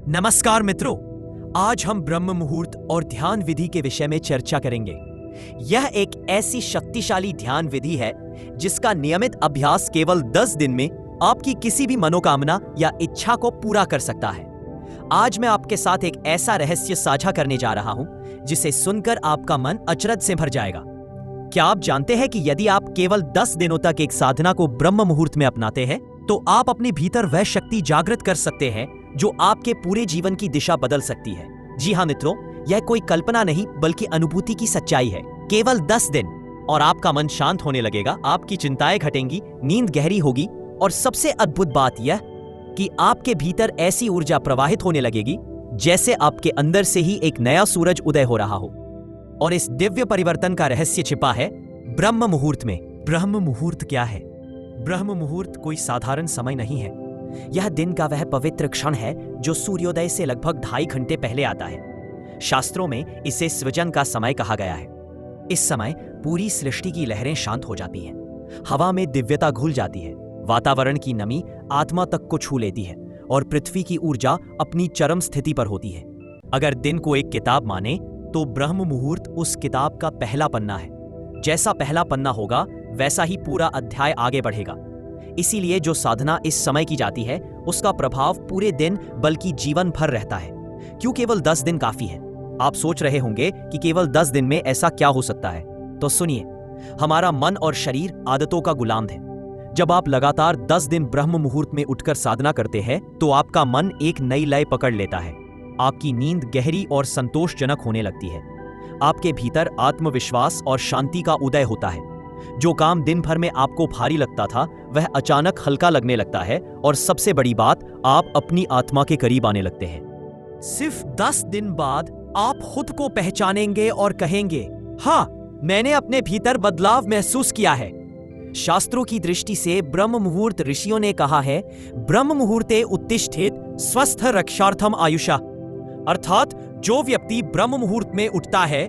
नमस्कार मित्रों, आज हम ब्रह्म मुहूर्त और ध्यान विधि के विषय में चर्चा करेंगे। यह एक ऐसी शक्तिशाली ध्यान विधि है जिसका नियमित अभ्यास केवल 10 दिन में आपकी किसी भी मनोकामना या इच्छा को पूरा कर सकता है। आज मैं आपके साथ एक ऐसा रहस्य साझा करने जा रहा हूं जिसे सुनकर आपका मन अचरज से भर जाएगा। क्या आप जानते हैं कि यदि आप केवल 10 दिनों तक एक साधना को ब्रह्म मुहूर्त में अपनाते हैं तो आप अपने भीतर वह शक्ति जागृत कर सकते हैं जो आपके पूरे जीवन की दिशा बदल सकती है। जी हाँ मित्रों, यह कोई कल्पना नहीं बल्कि अनुभूति की सच्चाई है। केवल 10 दिन और आपका मन शांत होने लगेगा, आपकी चिंताएं घटेंगी, नींद गहरी होगी और सबसे अद्भुत बात यह कि आपके भीतर ऐसी ऊर्जा प्रवाहित होने लगेगी जैसे आपके अंदर से ही एक नया सूरज उदय हो रहा हो। और इस दिव्य परिवर्तन का रहस्य छिपा है ब्रह्म मुहूर्त में। ब्रह्म मुहूर्त क्या है? ब्रह्म मुहूर्त कोई साधारण समय नहीं है। यह दिन का वह पवित्र क्षण है जो सूर्योदय से लगभग 2.5 घंटे पहले आता है। शास्त्रों में इसे सृजन का समय कहा गया है। इस समय पूरी सृष्टि की लहरें शांत हो जाती हैं, हवा में दिव्यता घुल जाती है, वातावरण की नमी आत्मा तक को छू लेती है और पृथ्वी की ऊर्जा अपनी चरम स्थिति पर होती है। अगर दिन को एक किताब माने तो ब्रह्म मुहूर्त उस किताब का पहला पन्ना है। जैसा पहला पन्ना होगा वैसा ही पूरा अध्याय आगे बढ़ेगा। इसीलिए जो साधना इस समय की जाती है उसका प्रभाव पूरे दिन बल्कि जीवन भर रहता है। क्यों केवल 10 दिन काफी है? आप सोच रहे होंगे कि केवल 10 दिन में ऐसा क्या हो सकता है। तो सुनिए, हमारा मन और शरीर आदतों का गुलाम है। जब आप लगातार 10 दिन ब्रह्म मुहूर्त में उठकर साधना करते हैं तो आपका मन एक नई लय पकड़ लेता है। आपकी नींद गहरी और संतोषजनक होने लगती है। आपके भीतर आत्मविश्वास और शांति का उदय होता है। जो काम दिन भर में आपको भारी लगता था वह अचानक हल्का लगने लगता है और सबसे बड़ी बात, आप अपनी आत्मा के करीब आने लगते हैं। सिर्फ 10 दिन बाद आप खुद को पहचानेंगे और कहेंगे, हाँ, मैंने अपने भीतर बदलाव महसूस किया है। शास्त्रों की दृष्टि से ब्रह्म मुहूर्त, ऋषियों ने कहा है, ब्रह्म मुहूर्ते उत्तिष्ठेत स्वस्थ रक्षार्थम आयुषा। अर्थात जो व्यक्ति ब्रह्म मुहूर्त में उठता है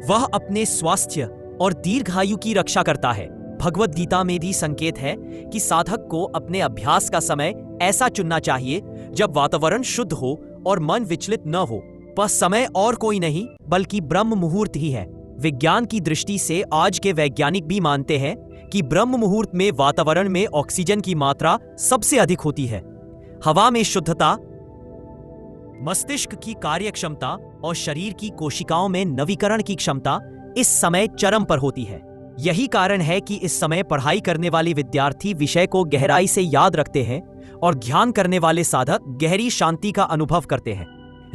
वह अपने स्वास्थ्य और दीर्घायु की रक्षा करता है। भगवत गीता में भी संकेत है कि साधक को अपने अभ्यास का समय ऐसा चुनना चाहिए जब वातावरण शुद्ध हो और मन विचलित न हो। वह समय और कोई नहीं बल्कि ब्रह्म मुहूर्त ही है। विज्ञान की दृष्टि से आज के वैज्ञानिक भी मानते हैं कि ब्रह्म मुहूर्त में वातावरण में ऑक्सीजन की मात्रा सबसे अधिक होती है। हवा में शुद्धता, मस्तिष्क की कार्यक्षमता और शरीर की कोशिकाओं में नवीकरण की क्षमता इस समय चरम पर होती है। यही कारण है कि इस समय पढ़ाई करने वाले विद्यार्थी विषय को गहराई से याद रखते हैं और ध्यान करने वाले साधक गहरी शांति का अनुभव करते हैं।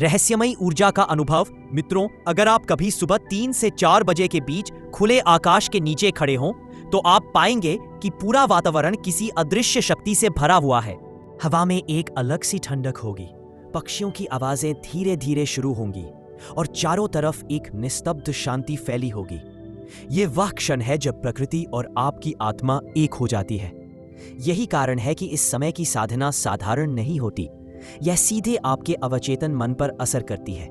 रहस्यमयी ऊर्जा का अनुभव। मित्रों, अगर आप कभी सुबह 3 से 4 बजे के बीच खुले आकाश के नीचे खड़े हों तो आप पाएंगे कि पूरा वातावरण किसी अदृश्य शक्ति से भरा हुआ है। हवा में एक अलग सी ठंडक होगी, पक्षियों की आवाजें धीरे धीरे शुरू होंगी और चारों तरफ एक निस्तब्ध शांति फैली होगी। ये वह क्षण है जब प्रकृति और आपकी आत्मा एक हो जाती है। यही कारण है कि इस समय की साधना साधारण नहीं होती। यह सीधे आपके अवचेतन मन पर असर करती है।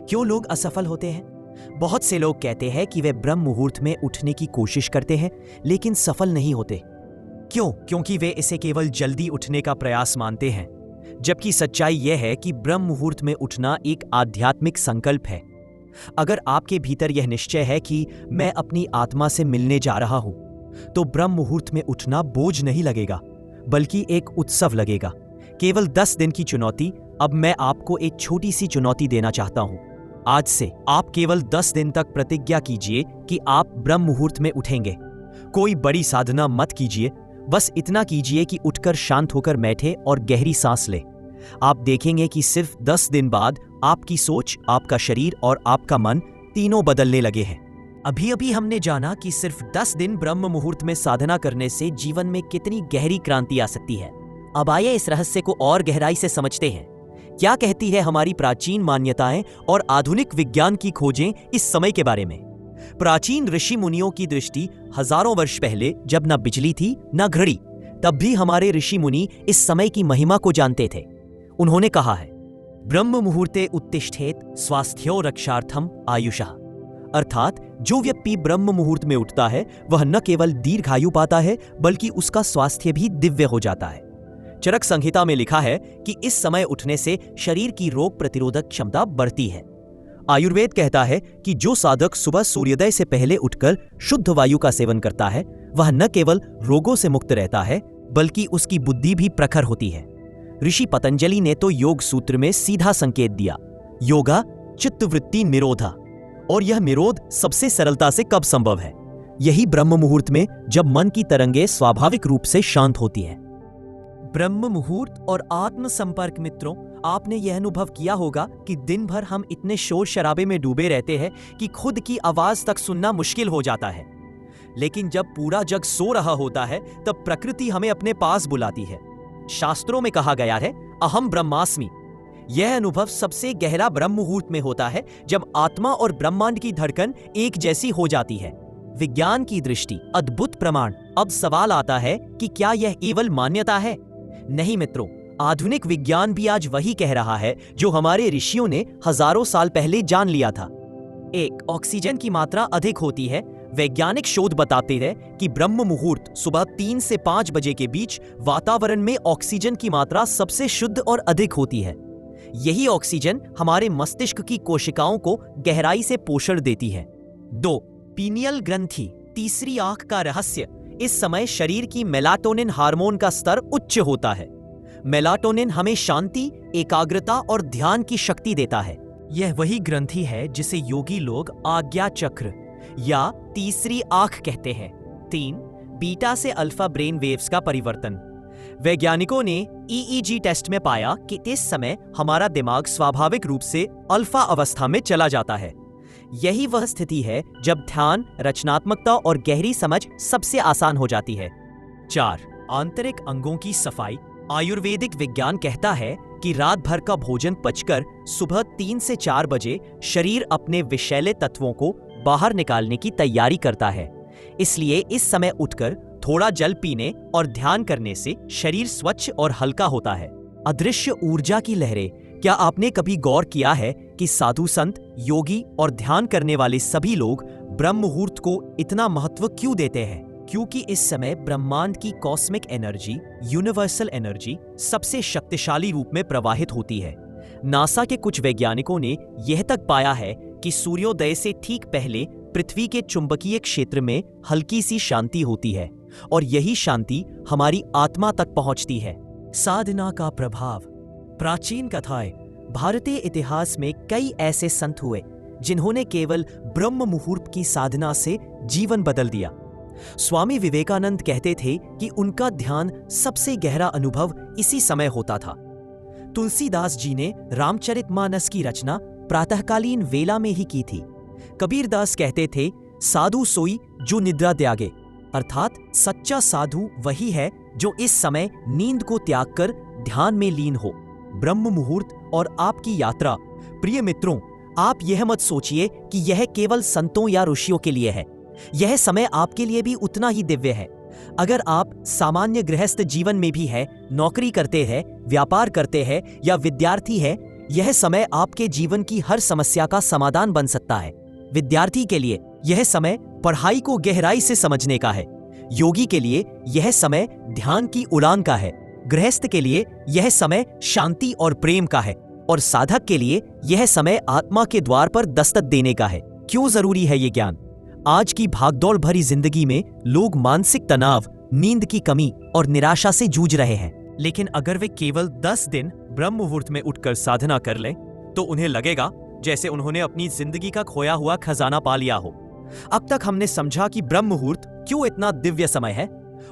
क्यों लोग असफल होते हैं? बहुत से लोग कहते हैं कि वे ब्रह्म मुहूर्त में उठने की कोशिश करते हैं लेकिन सफल नहीं होते। क्यों? क्योंकि वे इसे केवल जल्दी उठने का प्रयास मानते हैं, जबकि सच्चाई यह है कि ब्रह्म मुहूर्त में उठना एक आध्यात्मिक संकल्प है। अगर आपके भीतर यह निश्चय है कि मैं अपनी आत्मा से मिलने जा रहा हूं, तो ब्रह्म मुहूर्त में उठना बोझ नहीं लगेगा बल्कि एक उत्सव लगेगा। केवल 10 दिन की चुनौती। अब मैं आपको एक छोटी सी चुनौती देना चाहता हूं। आज से आप केवल 10 दिन तक प्रतिज्ञा कीजिए कि आप ब्रह्म मुहूर्त में उठेंगे। कोई बड़ी साधना मत कीजिए, बस इतना कीजिए कि उठकर शांत होकर बैठे और गहरी सांस ले। आप देखेंगे कि सिर्फ 10 दिन बाद आपकी सोच, आपका शरीर और आपका मन तीनों बदलने लगे हैं। अभी अभी हमने जाना कि सिर्फ 10 दिन ब्रह्म मुहूर्त में साधना करने से जीवन में कितनी गहरी क्रांति आ सकती है। अब आइए इस रहस्य को और गहराई से समझते हैं। क्या कहती है हमारी प्राचीन मान्यताएं और आधुनिक विज्ञान की खोजें इस समय के बारे में? प्राचीन ऋषि मुनियों की दृष्टि हजारों वर्ष पहले, जब न बिजली थी न घड़ी, तब भी हमारे ऋषि मुनि इस समय की महिमा को जानते थे। उन्होंने कहा है, ब्रह्म मुहूर्ते उत्तिष्ठेत स्वास्थ्यो रक्षार्थम आयुषा। अर्थात जो व्यक्ति ब्रह्म मुहूर्त में उठता है वह न केवल दीर्घायु पाता है बल्कि उसका स्वास्थ्य भी दिव्य हो जाता है। चरक संहिता में लिखा है कि इस समय उठने से शरीर की रोग प्रतिरोधक क्षमता बढ़ती है। आयुर्वेद कहता है कि जो साधक सुबह सूर्योदय से पहले उठकर शुद्ध वायु का सेवन करता है वह न केवल रोगों से मुक्त रहता है बल्कि उसकी बुद्धि भी प्रखर होती है। ऋषि पतंजलि ने तो योग सूत्र में सीधा संकेत दिया, योगा चित्तवृत्ति निरोधा। और यह निरोध सबसे सरलता से कब संभव है? यही ब्रह्म मुहूर्त में, जब मन की तरंगें स्वाभाविक रूप से शांत होती हैं। ब्रह्म मुहूर्त और आत्म संपर्क। मित्रों, आपने यह अनुभव किया होगा कि दिन भर हम इतने शोर शराबे में डूबे रहते हैं कि खुद की आवाज तक सुनना मुश्किल हो जाता है। लेकिन जब पूरा जग सो रहा होता है तब प्रकृति हमें अपने पास बुलाती है। शास्त्रों में कहा गया है, अहम ब्रह्मास्मि। यह अनुभव सबसे गहरा ब्रह्म मुहूर्त में होता है, जब आत्मा और ब्रह्मांड की धड़कन एक जैसी हो जाती है। विज्ञान की दृष्टि अद्भुत प्रमाण। अब सवाल आता है कि क्या यह केवल मान्यता है? नहीं मित्रों, आधुनिक विज्ञान भी आज वही कह रहा है जो हमारे ऋषियों ने हजारों साल पहले जान लिया था। एक, ऑक्सीजन की मात्रा अधिक होती है। वैज्ञानिक शोध बताते हैं कि ब्रह्म मुहूर्त सुबह 3 से 5 बजे के बीच वातावरण में ऑक्सीजन की मात्रा सबसे शुद्ध और अधिक होती है। यही ऑक्सीजन हमारे मस्तिष्क की कोशिकाओं को गहराई से पोषण देती है। 2, पीनियल ग्रंथि, तीसरी आंख का रहस्य। इस समय शरीर की मेलाटोनिन हार्मोन का स्तर उच्च होता है। मेलाटोनिन हमें शांति, एकाग्रता और ध्यान की शक्ति देता है। यह वही ग्रंथि है जिसे योगी लोग आज्ञा चक्र या तीसरी आंख कहते हैं। 3, बीटा से अल्फा ब्रेन वेव्स का परिवर्तन। वैज्ञानिकों ने EEG टेस्ट में पाया कि इस समय हमारा दिमाग स्वाभाविक रूप से अल्फा अवस्था में चला जाता है। यही वह स्थिति है जब ध्यान, रचनात्मकता और गहरी समझ सबसे आसान हो जाती है। 4, आंतरिक अंगों की सफाई। आयुर्वेदिक विज्ञान कहता है कि रात भर का भोजन पचकर सुबह 3 से 4 बजे शरीर अपने विषैले तत्वों को बाहर निकालने की तैयारी करता है। इसलिए इस समय उठकर थोड़ा जल पीने और ध्यान करने से शरीर स्वच्छ और हल्का होता है। अदृश्य ऊर्जा की लहरें। क्या आपने कभी गौर किया है कि साधु संत, योगी और ध्यान करने वाले सभी लोग ब्रह्म मुहूर्त को इतना महत्व क्यों देते हैं? क्योंकि इस समय ब्रह्मांड की कॉस्मिक एनर्जी, यूनिवर्सल एनर्जी सबसे शक्तिशाली रूप में प्रवाहित होती है। नासा के कुछ वैज्ञानिकों ने यह तक पाया है कि सूर्योदय से ठीक पहले पृथ्वी के चुंबकीय क्षेत्र में हल्की सी शांति होती है और यही शांति हमारी आत्मा तक पहुंचती है। साधना का प्रभाव। प्राचीन कथाएं। भारतीय इतिहास में कई ऐसे संत हुए जिन्होंने केवल ब्रह्म मुहूर्त की साधना से जीवन बदल दिया। स्वामी विवेकानंद कहते थे कि उनका ध्यान सबसे गहरा अनुभव इसी समय होता था। तुलसीदास जी ने रामचरितमानस की रचना प्रातःकालीन वेला में ही की थी। कबीरदास कहते थे, साधु सोई जो निद्रा त्यागे, अर्थात सच्चा साधु वही है जो इस समय नींद को त्याग कर ध्यान में लीन हो। ब्रह्म मुहूर्त और आपकी यात्रा। प्रिय मित्रों, आप यह मत सोचिए कि यह केवल संतों या ऋषियों के लिए है। यह समय आपके लिए भी उतना ही दिव्य है। अगर आप सामान्य गृहस्थ जीवन में भी है, नौकरी करते हैं, व्यापार करते हैं या विद्यार्थी है, यह समय आपके जीवन की हर समस्या का समाधान बन सकता है। विद्यार्थी के लिए यह समय पढ़ाई को गहराई से समझने का है। योगी के लिए यह समय ध्यान की उड़ान का है। गृहस्थ के लिए यह समय शांति और प्रेम का है और साधक के लिए यह समय आत्मा के द्वार पर दस्तक देने का है। क्यों जरूरी है ये ज्ञान? आज की भागदौड़ भरी जिंदगी में लोग मानसिक तनाव, नींद की कमी और निराशा से जूझ रहे हैं। लेकिन अगर वे केवल 10 दिन ब्रह्म मुहूर्त में उठकर साधना कर लें तो उन्हें लगेगा जैसे उन्होंने अपनी जिंदगी का खोया हुआ खजाना पा लिया हो। अब तक हमने समझा कि ब्रह्म मुहूर्त क्यों इतना दिव्य समय है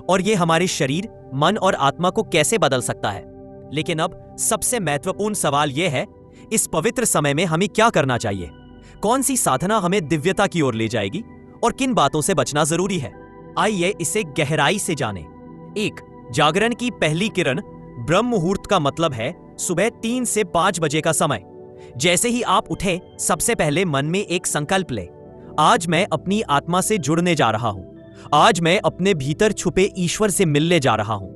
और ये हमारे शरीर, मन और आत्मा को कैसे बदल सकता है। लेकिन अब सबसे महत्वपूर्ण सवाल यह है, इस पवित्र समय में हमें क्या करना चाहिए? कौन सी साधना हमें दिव्यता की ओर ले जाएगी और किन बातों से बचना जरूरी है? आइए इसे गहराई से जानें। 1. जागरण की पहली किरण। ब्रह्म मुहूर्त का मतलब है सुबह 3 से 5 बजे का समय। जैसे ही आप उठे, सबसे पहले मन में एक संकल्प ले, आज मैं अपनी आत्मा से जुड़ने जा रहा हूं। आज मैं अपने भीतर छुपे ईश्वर से मिलने जा रहा हूं।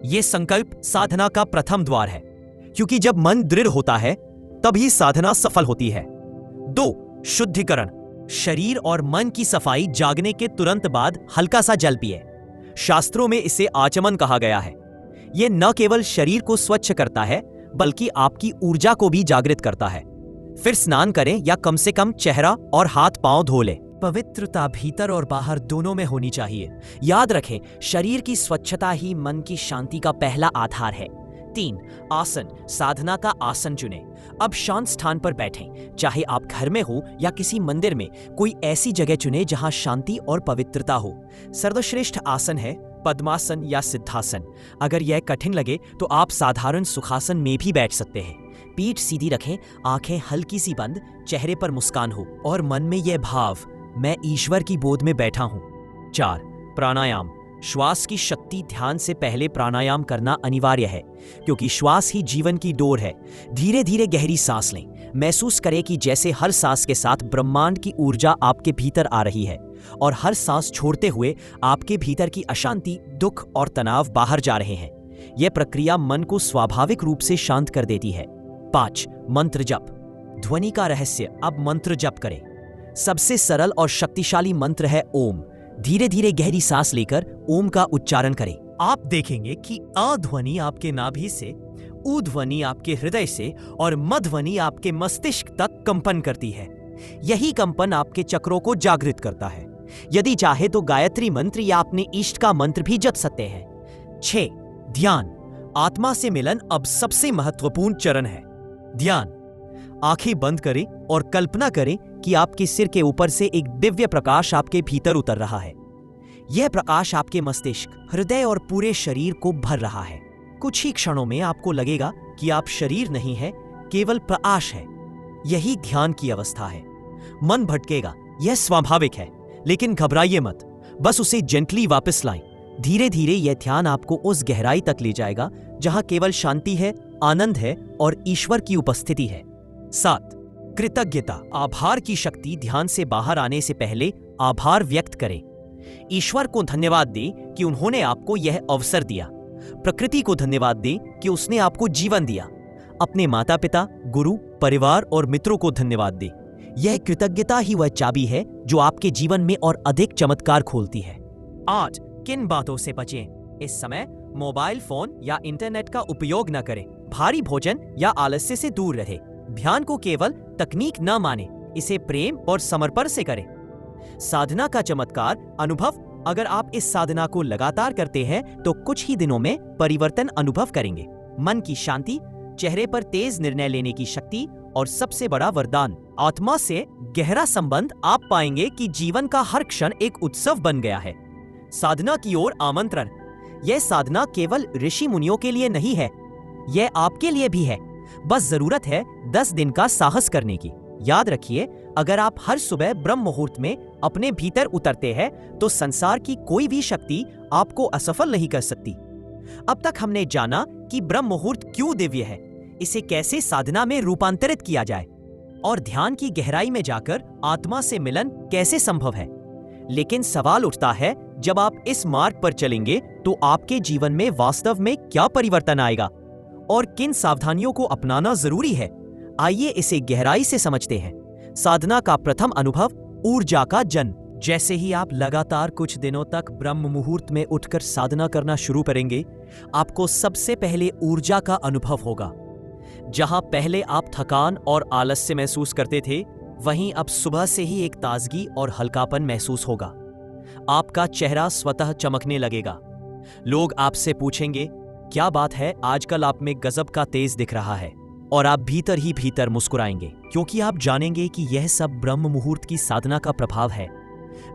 यह संकल्प साधना का प्रथम द्वार है, क्योंकि जब मन दृढ़ होता है तभी साधना सफल होती है। 2. शुद्धिकरण। शरीर और मन की सफाई जागने के तुरंत बाद हल्का सा जल पिए। शास्त्रों में इसे आचमन कहा गया है। यह न केवल शरीर को स्वच्छ करता है बल्कि आपकी ऊर्जा को भी जागृत करता है। फिर स्नान करें या कम से कम चेहरा और हाथ पांव धो लें। पवित्रता भीतर और बाहर दोनों में होनी चाहिए। याद रखें, शरीर की स्वच्छता ही मन की शांति का पहला आधार है। 3. आसन। साधना का आसन चुनें। अब शांत स्थान पर बैठें, चाहे आप घर में हो या किसी मंदिर में। कोई ऐसी जगह चुनें जहां शांति और पवित्रता हो। सर्वश्रेष्ठ आसन है पद्मासन या सिद्धासन। अगर यह कठिन लगे तो आप साधारण सुखासन में भी बैठ सकते हैं। पीठ सीधी रखें, आंखें हल्की सी बंद, चेहरे पर मुस्कान हो और मन में यह भाव, मैं ईश्वर की गोद में बैठा हूं। 4. प्राणायाम। श्वास की शक्ति। ध्यान से पहले प्राणायाम करना अनिवार्य है, क्योंकि श्वास ही जीवन की डोर है। धीरे धीरे गहरी सांस लें। महसूस करें कि जैसे हर सांस के साथ ब्रह्मांड की ऊर्जा आपके भीतर आ रही है और हर सांस छोड़ते हुए आपके भीतर की अशांति, दुख और तनाव बाहर जा रहे हैं। यह प्रक्रिया मन को स्वाभाविक रूप से शांत कर देती है। 5. मंत्र जप। ध्वनि का रहस्य। अब मंत्र जप करें। सबसे सरल और शक्तिशाली मंत्र है ओम। धीरे धीरे गहरी सांस लेकर ओम का उच्चारण करें। आप देखेंगे कि अ ध्वनि आपके नाभि से, उ ध्वनि आपके हृदय से और म ध्वनि आपके मस्तिष्क तक कंपन करती है। यही कंपन आपके चक्रों को जागृत करता है। यदि चाहे तो गायत्री मंत्र या अपने इष्ट का मंत्र भी जप सकते हैं। 6. ध्यान। आत्मा से मिलन अब सबसे महत्वपूर्ण चरण है। ध्यान। आंखें बंद करें और कल्पना करें कि आपके सिर के ऊपर से एक दिव्य प्रकाश आपके भीतर उतर रहा है। यह प्रकाश आपके मस्तिष्क, हृदय और पूरे शरीर को भर रहा है। कुछ ही क्षणों में आपको लगेगा कि आप शरीर नहीं है, केवल प्रकाश है। यही ध्यान की अवस्था है। मन भटकेगा, यह स्वाभाविक है, लेकिन घबराइए मत, बस उसे जेंटली वापस लाएं। धीरे धीरे यह ध्यान आपको उस गहराई तक ले जाएगा जहां केवल शांति है, आनंद है और ईश्वर की उपस्थिति है। 7. कृतज्ञता। आभार की शक्ति। ध्यान से बाहर आने से पहले आभार व्यक्त करें। ईश्वर को धन्यवाद दें कि उन्होंने आपको यह अवसर दिया। प्रकृति को धन्यवाद दें कि उसने आपको जीवन दिया। अपने माता पिता, गुरु, परिवार और मित्रों को धन्यवाद दें। यह कृतज्ञता ही वह चाबी है जो आपके जीवन में और अधिक चमत्कार खोलती है। 8. किन बातों से बचें। इस समय मोबाइल फोन या इंटरनेट का उपयोग न करें। भारी भोजन या आलस्य से दूर रहें। ध्यान को केवल तकनीक न माने, इसे प्रेम और समर्पण से करें। साधना का चमत्कार अनुभव। अगर आप इस साधना को लगातार करते हैं तो कुछ ही दिनों में परिवर्तन अनुभव करेंगे। मन की शांति, चेहरे पर तेज निर्णय लेने की शक्ति और सबसे बड़ा वरदान, आत्मा से गहरा संबंध। आप पाएंगे कि जीवन का हर क्षण एक उत्सव बन गया है। साधना की ओर आमंत्रण। यह साधना केवल ऋषि मुनियों के लिए नहीं है, यह आपके लिए भी है। बस जरूरत है 10 दिन का साहस करने की। याद रखिए, अगर आप हर सुबह ब्रह्म मुहूर्त में अपने भीतर उतरते हैं तो संसार की कोई भी शक्ति आपको असफल नहीं कर सकती। अब तक हमने जाना कि ब्रह्म मुहूर्त क्यों दिव्य है, इसे कैसे साधना में रूपांतरित किया जाए और ध्यान की गहराई में जाकर आत्मा से मिलन कैसे संभव है। लेकिन सवाल उठता है, जब आप इस मार्ग पर चलेंगे तो आपके जीवन में वास्तव में क्या परिवर्तन आएगा और किन सावधानियों को अपनाना जरूरी है। आइए इसे गहराई से समझते हैं। साधना का प्रथम अनुभव, ऊर्जा का जन्म। जैसे ही आप लगातार कुछ दिनों तक ब्रह्म मुहूर्त में उठकर साधना करना शुरू करेंगे, आपको सबसे पहले ऊर्जा का अनुभव होगा। जहां पहले आप थकान और आलस्य महसूस करते थे, वहीं अब सुबह से ही एक ताजगी और हल्कापन महसूस होगा। आपका चेहरा स्वतः चमकने लगेगा। लोग आपसे पूछेंगे, क्या बात है, आजकल आप में गजब का तेज दिख रहा है, और आप भीतर ही भीतर मुस्कुराएंगे, क्योंकि आप जानेंगे कि यह सब ब्रह्म मुहूर्त की साधना का प्रभाव है।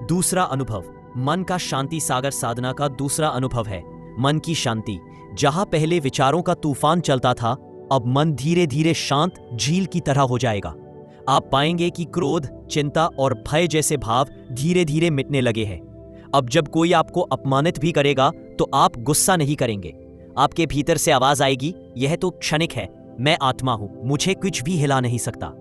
दूसरा अनुभव, मन का शांति सागर। साधना का दूसरा अनुभव है मन की शांति। जहां पहले विचारों का तूफान चलता था, अब मन धीरे धीरे शांत झील की तरह हो जाएगा। आप पाएंगे कि क्रोध, चिंता और भय जैसे भाव धीरे धीरे मिटने लगे हैं। अब जब कोई आपको अपमानित भी करेगा तो आप गुस्सा नहीं करेंगे। आपके भीतर से आवाज आएगी, यह तो क्षणिक है, मैं आत्मा हूं, मुझे कुछ भी हिला नहीं सकता।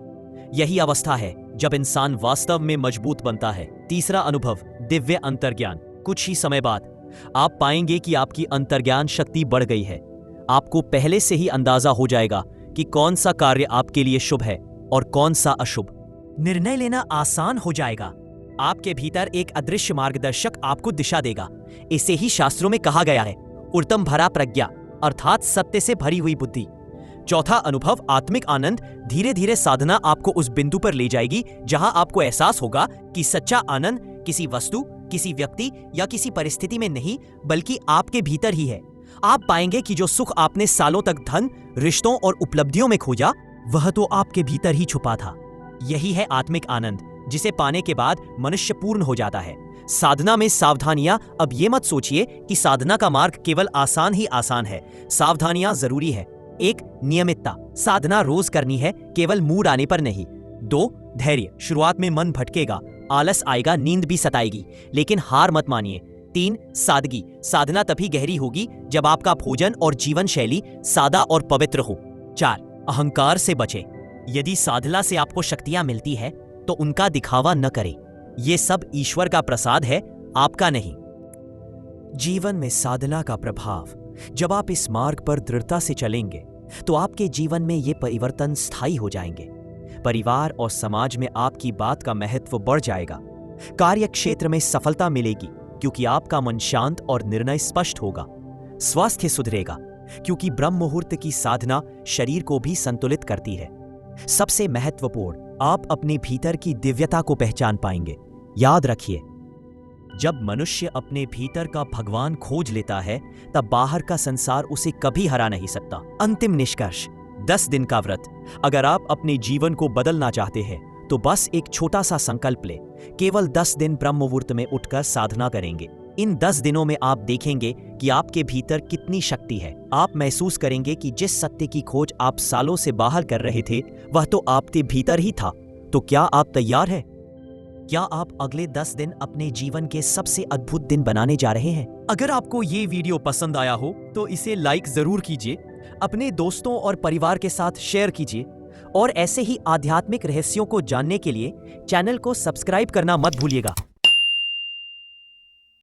यही अवस्था है जब इंसान वास्तव में मजबूत बनता है। तीसरा अनुभव, दिव्य अंतर्ज्ञान। कुछ ही समय बाद आप पाएंगे कि आपकी अंतर्ज्ञान शक्ति बढ़ गई है। आपको पहले से ही अंदाजा हो जाएगा कि कौन सा कार्य आपके लिए शुभ है और कौन सा अशुभ। निर्णय लेना आसान हो जाएगा। आपके भीतर एक अदृश्य मार्गदर्शक आपको दिशा देगा। इसे ही शास्त्रों में कहा गया है, उत्तम भरा प्रज्ञा। अर्थात सत्य से भरी हुई बुद्धि। चौथा अनुभव आत्मिक आनंद। धीरे धीरे साधना आपको उस बिंदु पर ले जाएगी जहां आपको एहसास होगा कि सच्चा आनंद किसी वस्तु, किसी व्यक्ति या किसी परिस्थिति में नहीं, बल्कि आपके भीतर ही है। आप पाएंगे कि जो सुख आपने सालों तक धन, रिश्तों और उपलब्धियों में खोजा, वह तो आपके भीतर ही छुपा था। यही है आत्मिक आनंद, जिसे पाने के बाद मनुष्य पूर्ण हो जाता है। साधना में सावधानियां। अब ये मत सोचिए कि साधना का मार्ग केवल आसान ही आसान है। सावधानियां जरूरी है। 1. नियमितता। साधना रोज करनी है, केवल मूड आने पर नहीं। 2. धैर्य। शुरुआत में मन भटकेगा, आलस आएगा, नींद भी सताएगी, लेकिन हार मत मानिए। 3. सादगी। साधना तभी गहरी होगी जब आपका भोजन और जीवन शैली सादा और पवित्र हो। 4. अहंकार से बचें। यदि साधना से आपको शक्तियां मिलती है तो उनका दिखावा न करें। यह सब ईश्वर का प्रसाद है, आपका नहीं। जीवन में साधना का प्रभाव। जब आप इस मार्ग पर दृढ़ता से चलेंगे तो आपके जीवन में ये परिवर्तन स्थायी हो जाएंगे। परिवार और समाज में आपकी बात का महत्व बढ़ जाएगा। कार्य क्षेत्र में सफलता मिलेगी क्योंकि आपका मन शांत और निर्णय स्पष्ट होगा। स्वास्थ्य सुधरेगा क्योंकि ब्रह्म मुहूर्त की साधना शरीर को भी संतुलित करती है। सबसे महत्वपूर्ण, आप अपने भीतर की दिव्यता को पहचान पाएंगे। याद रखिए, जब मनुष्य अपने भीतर का भगवान खोज लेता है तब बाहर का संसार उसे कभी हरा नहीं सकता। अंतिम निष्कर्ष, 10 दिन का व्रत। अगर आप अपने जीवन को बदलना चाहते हैं तो बस एक छोटा सा संकल्प ले। केवल 10 दिन ब्रह्म मुहूर्त में उठकर साधना करेंगे। इन 10 दिनों में आप देखेंगे कि आपके भीतर कितनी शक्ति है। आप महसूस करेंगे कि जिस सत्य की खोज आप सालों से बाहर कर रहे थे वह तो आपके भीतर ही था। तो क्या आप तैयार हैं? क्या आप अगले 10 दिन अपने जीवन के सबसे अद्भुत दिन बनाने जा रहे हैं? अगर आपको ये वीडियो पसंद आया हो तो इसे लाइक जरूर कीजिए, अपने दोस्तों और परिवार के साथ शेयर कीजिए और ऐसे ही आध्यात्मिक रहस्यों को जानने के लिए चैनल को सब्सक्राइब करना मत भूलिएगा।